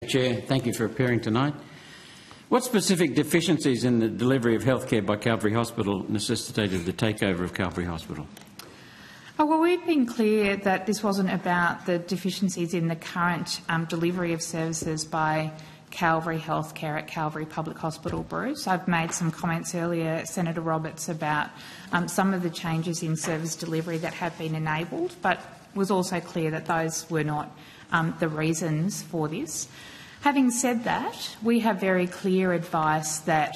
Chair, thank you for appearing tonight. What specific deficiencies in the delivery of healthcare by Calvary Hospital necessitated the takeover of Calvary Hospital? Well, we've been clear that this wasn't about the deficiencies in the current delivery of services by Calvary Healthcare at Calvary Public Hospital, Bruce. I've made some comments earlier, Senator Roberts, about some of the changes in service delivery that have been enabled, but was also clear that those were not the reasons for this. Having said that, we have very clear advice that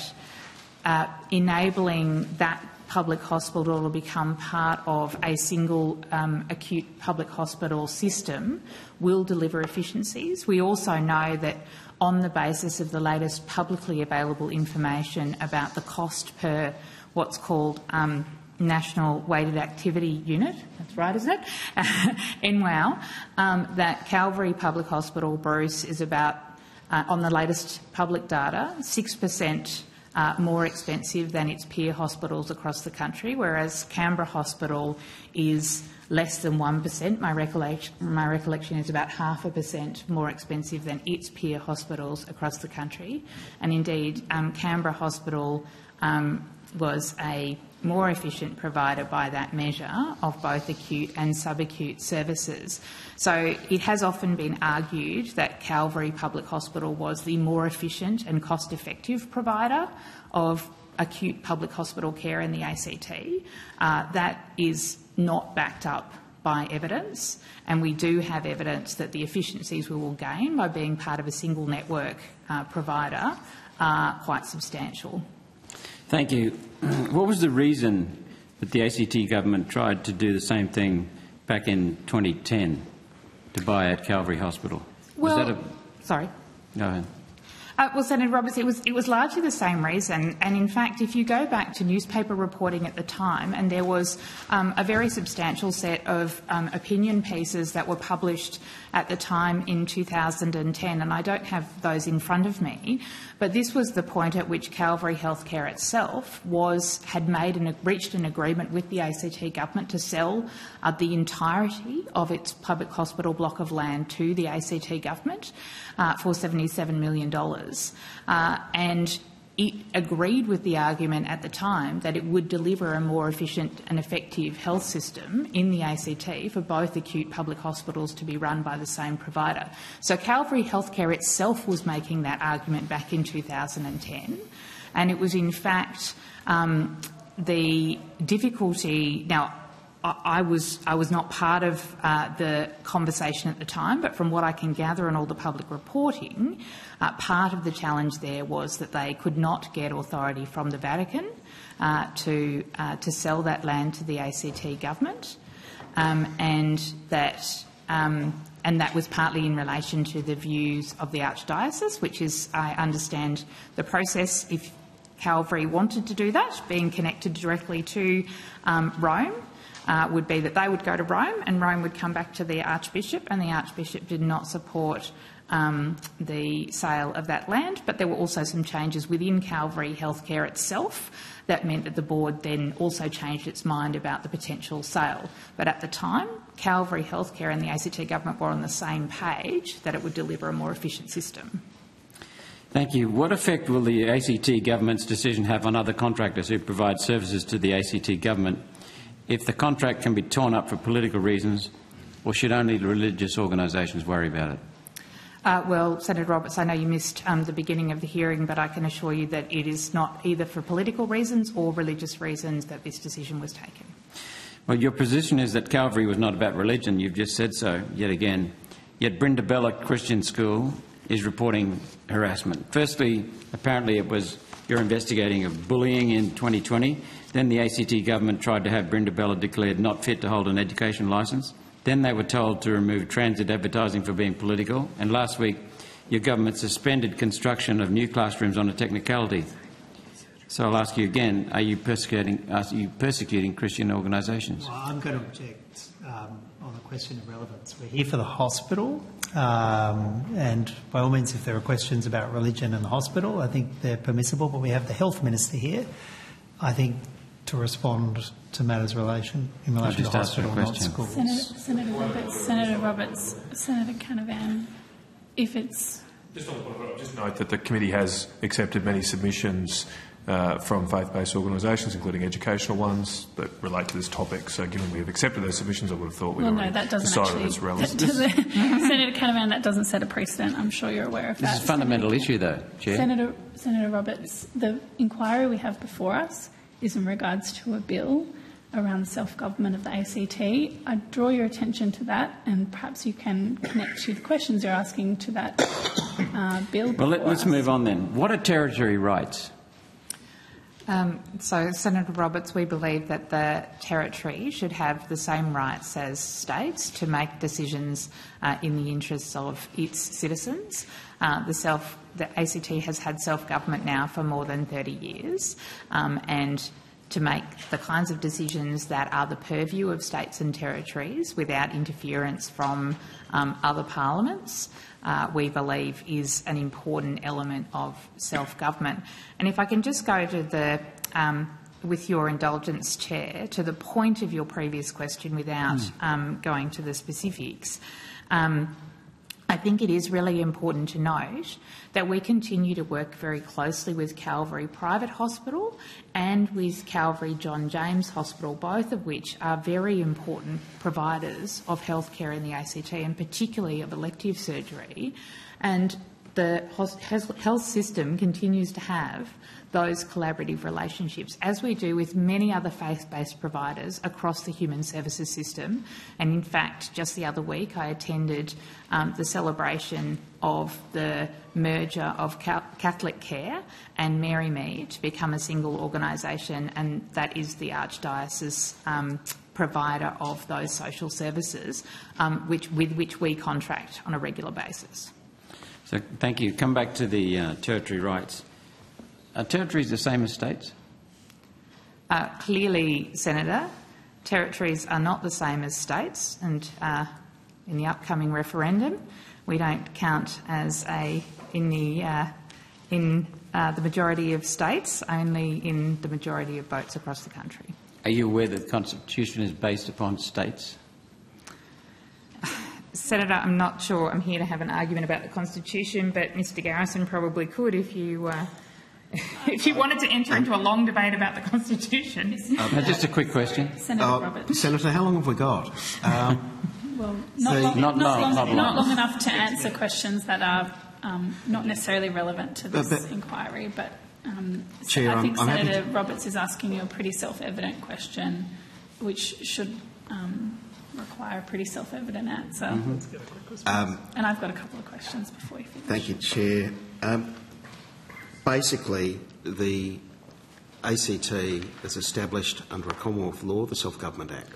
enabling that public hospital to become part of a single acute public hospital system will deliver efficiencies. We also know that on the basis of the latest publicly available information about the cost per what's called National Weighted Activity Unit, that's right, isn't it? NWOW, that Calvary Public Hospital, Bruce, is about, on the latest public data, 6% more expensive than its peer hospitals across the country, whereas Canberra Hospital is less than 1%. My recollection is about 0.5% more expensive than its peer hospitals across the country. And indeed, Canberra Hospital was a more efficient provider by that measure of both acute and subacute services. So it has often been argued that Calvary Public Hospital was the more efficient and cost-effective provider of acute public hospital care in the ACT. That is not backed up by evidence, and we do have evidence that the efficiencies we will gain by being part of a single network provider are quite substantial. Thank you. What was the reason that the ACT government tried to do the same thing back in 2010 to buy out Calvary Hospital? Well, sorry. Go ahead. Well, Senator Roberts, it was largely the same reason, and in fact, if you go back to newspaper reporting at the time, and there was a very substantial set of opinion pieces that were published at the time in 2010, and I don't have those in front of me, but this was the point at which Calvary Healthcare itself had reached an agreement with the ACT government to sell the entirety of its public hospital block of land to the ACT government for $77 million. And it agreed with the argument at the time that it would deliver a more efficient and effective health system in the ACT for both acute public hospitals to be run by the same provider. So Calvary Healthcare itself was making that argument back in 2010, and it was in fact the difficulty. Now, I was not part of the conversation at the time, but from what I can gather in all the public reporting, part of the challenge there was that they could not get authority from the Vatican to sell that land to the ACT government, and that was partly in relation to the views of the Archdiocese, which is, I understand, the process if Calvary wanted to do that, being connected directly to Rome. Would be that they would go to Rome and Rome would come back to the Archbishop, and the Archbishop did not support the sale of that land. But there were also some changes within Calvary Healthcare itself that meant that the board then also changed its mind about the potential sale. But at the time, Calvary Healthcare and the ACT government were on the same page that it would deliver a more efficient system. Thank you. What effect will the ACT government's decision have on other contractors who provide services to the ACT government if the contract can be torn up for political reasons, or should only religious organisations worry about it? Well, Senator Roberts, I know you missed the beginning of the hearing, but I can assure you that it is not either for political reasons or religious reasons that this decision was taken. Well, your position is that Calvary was not about religion. You've just said so yet again. Yet Brindabella Christian School is reporting harassment. Firstly, apparently it was your investigating of bullying in 2020. Then the ACT government tried to have Brindabella declared not fit to hold an education licence. Then they were told to remove transit advertising for being political. And last week, your government suspended construction of new classrooms on a technicality. So I'll ask you again, are you persecuting Christian organisations? Well, I'm going to object on the question of relevance. We're here for the hospital, and by all means, if there are questions about religion and the hospital, I think they're permissible, but we have the Health Minister here. I think to respond to matters in relation to hospital, not schools. Senator Roberts, Senator Canavan, if it's Just note that the committee has accepted many submissions from faith-based organisations, including educational ones, that relate to this topic. So given we have accepted those submissions, I would have thought we'd already decided it's relevant. Senator Canavan, that doesn't set a precedent. I'm sure you're aware of that. This is a fundamental issue, though, Chair. Senator Roberts, the inquiry we have before us is in regards to a bill around the self-government of the ACT. I draw your attention to that, and perhaps you can connect to the questions you're asking to that bill. Well, let's move on then. What are territory rights? So, Senator Roberts, we believe that the territory should have the same rights as states to make decisions in the interests of its citizens. The ACT has had self-government now for more than 30 years, and to make the kinds of decisions that are the purview of states and territories without interference from other parliaments, we believe is an important element of self-government. And if I can just go to the, with your indulgence, Chair, to the point of your previous question without going to the specifics, I think it is really important to note that we continue to work very closely with Calvary Private Hospital and with Calvary John James Hospital, both of which are very important providers of healthcare in the ACT, and particularly of elective surgery. And the health system continues to have those collaborative relationships, as we do with many other faith-based providers across the human services system. And in fact, just the other week I attended the celebration of the merger of Catholic Care and Mary Me to become a single organisation, and that is the Archdiocese provider of those social services with which we contract on a regular basis. So, thank you. Come back to the territory rights. Are territories the same as states? Clearly, Senator, territories are not the same as states, and in the upcoming referendum, we don't count as in the majority of states, only in the majority of votes across the country. Are you aware that the Constitution is based upon states? Senator, I'm not sure I'm here to have an argument about the Constitution, but Mr Garrison probably could if you if you wanted to enter into a long debate about the Constitution. Just a quick question. Senator Roberts. Senator, how long have we got? Well, not long enough to answer questions that are not necessarily relevant to this inquiry, but Chair, I think Senator Roberts is asking you a pretty self-evident question, which should require a pretty self-evident answer. And I've got a couple of questions before you finish. Thank you, Chair. Basically, the ACT is established under a Commonwealth law, the Self-Government Act,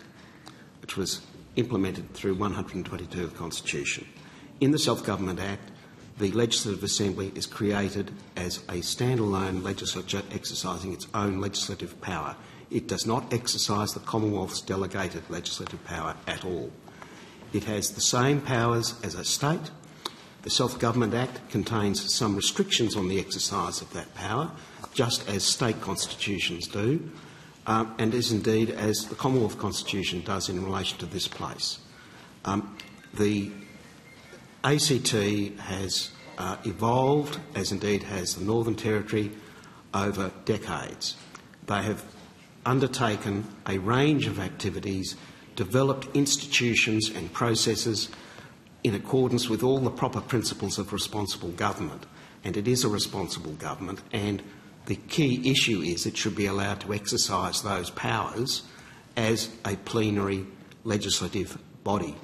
which was implemented through 122 of the Constitution. In the Self-Government Act, the Legislative Assembly is created as a standalone legislature exercising its own legislative power. It does not exercise the Commonwealth's delegated legislative power at all. It has the same powers as a state. The Self-Government Act contains some restrictions on the exercise of that power, just as state constitutions do, and as indeed as the Commonwealth Constitution does in relation to this place. The ACT has evolved, as indeed has the Northern Territory, over decades. They have undertaken a range of activities, developed institutions and processes in accordance with all the proper principles of responsible government. And it is a responsible government, and the key issue is it should be allowed to exercise those powers as a plenary legislative body.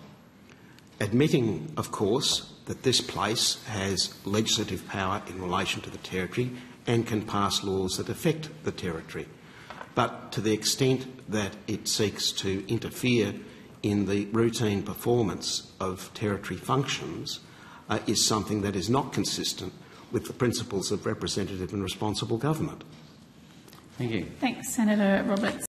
Admitting, of course, that this place has legislative power in relation to the territory and can pass laws that affect the territory. But to the extent that it seeks to interfere in the routine performance of territory functions is something that is not consistent with the principles of representative and responsible government. Thank you. Thanks, Senator Roberts.